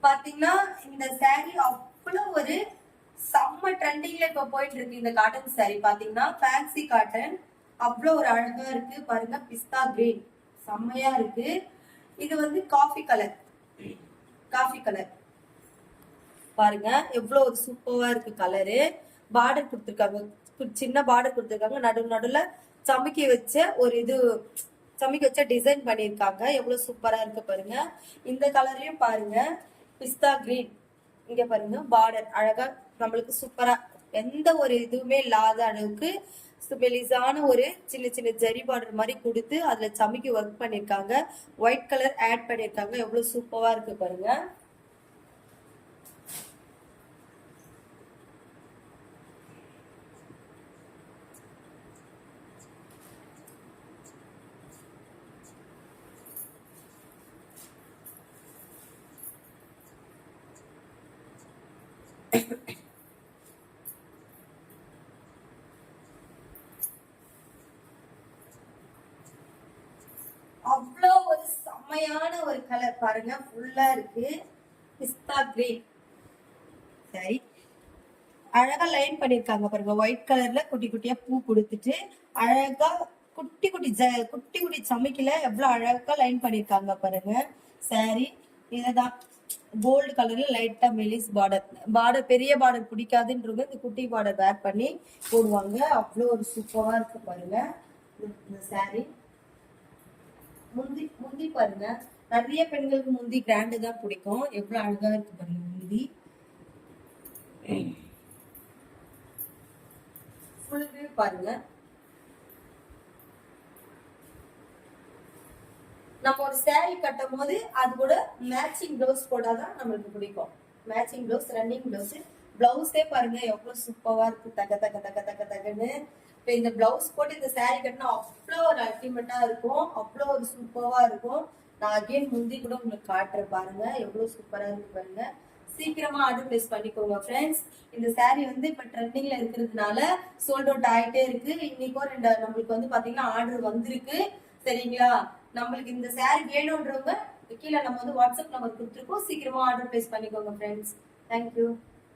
பாத்தீங்கன்னா இந்த saree அவ்வளவு ஒரு செம்ம ட்ரெண்டிங்ல இப்ப போயிட்டு இருக்கு. இந்த காட்டன் saree பாத்தீங்கன்னா ஃபேன்சி காட்டன் அவ்வளவு ஒரு அழகா இருக்கு பாருங்க. பிஸ்தா கிரீன் செம்மையா இருக்கு. இது வந்து காஃபி கலர் பாருங்க எவ்வளவு ஒரு சூப்பரா இருக்கு கலரு. பார்டர் கொடுத்துருக்காங்க, சின்ன பார்டர் கொடுத்துருக்காங்க. நடுவுல சமைக்கி வச்ச ஒரு இது சமைக்க வச்ச டிசைன் பண்ணிருக்காங்க. எவ்வளவு சூப்பரா இருக்கு பாருங்க. இந்த கலர்லயும் பாருங்க பிஸ்தா கிரீன். இங்க பாருங்க பார்டர் அழகா நம்மளுக்கு சூப்பரா எந்த ஒரு இதுவுமே இல்லாத அளவுக்கு மெலிசான ஒரு சின்ன சின்ன ஜரி பார்டர் மாதிரி கொடுத்து அதுல சமைக்கி ஒர்க் பண்ணிருக்காங்க. ஒயிட் கலர் ஆட் பண்ணிருக்காங்க. எவ்வளவு சூப்பரா இருக்கு பாருங்க. அவ்வளோ ஒரு செம்மையான ஒரு கலர் பாருங்க. ஃபுல்லா இருக்கு பிஸ்தா கிரீன். சரி அழகா லைன் பண்ணிருக்காங்க பாருங்க. ஒயிட் கலர்ல குட்டி குட்டியா பூ கொடுத்துட்டு அழகா குட்டி குட்டி சமைக்கல எவ்வளவு அழகா லைன் பண்ணிருக்காங்க பாருங்க. சாரி இதுதான் கோல்டு கலர்ல லைட்டா மெலிஸ் பார்டர் பெரிய பார்டர் பிடிக்காதுன்றவங்க இந்த குட்டி பார்டர் வேர் பண்ணி போடுவாங்க. அவ்வளோ ஒரு சூப்பரா இருக்கு பாருங்க இந்த சாரி. முந்தி பாருங்க, நிறைய பெண்களுக்கு முந்தி கிராண்டு தான் பிடிக்கும். எவ்வளவு அழகா இருக்கு பாருங்க முந்தி. ஃபுல் வியூ பாருங்க. நம்ம ஒரு சாரி கட்டும் போது அது கூட மேட்சிங் பிளவுஸ் போடாதான் நம்மளுக்கு பிடிக்கும். Matching blouse, running blouse. பிளவுஸே பாருங்க எவ்வளவு சூப்பரா இருக்கு. தகன்னு இப்ப இந்த பிளவுஸ் போட்டு இந்த சாரி கட்டினா அவ்வளோ ஒரு அல்டிமேட்டா இருக்கும். அவ்வளோ ஒரு சூப்பரா இருக்கும். நான் அகைன் முந்தி கூட உங்களுக்கு காட்டுறேன் பாருங்க. எவ்வளவு சூப்பரா இருக்கு பாருங்க. சீக்கிரமா ஆர்டர் பிளேஸ் பண்ணிக்கோங்க ஃப்ரெண்ட்ஸ். இந்த சாரி வந்து இப்ப ட்ரெண்டிங்ல இருக்கிறதுனால சோல்ட் அவுட் ஆயிட்டே இருக்கு. இன்னைக்கோ நம்மளுக்கு வந்து பாத்தீங்கன்னா ஆர்டர் வந்திருக்கு. சரிங்களா? நம்மளுக்கு இந்த சாரி வேணும்ன்றவங்க கீழே நம்ம வந்து வாட்ஸ்அப் நம்பர் கொடுத்துருக்கோம். சீக்கிரமா ஆர்டர் பிளேஸ் பண்ணிக்கோங்க ஃப்ரெண்ட்ஸ். தேங்க்யூ.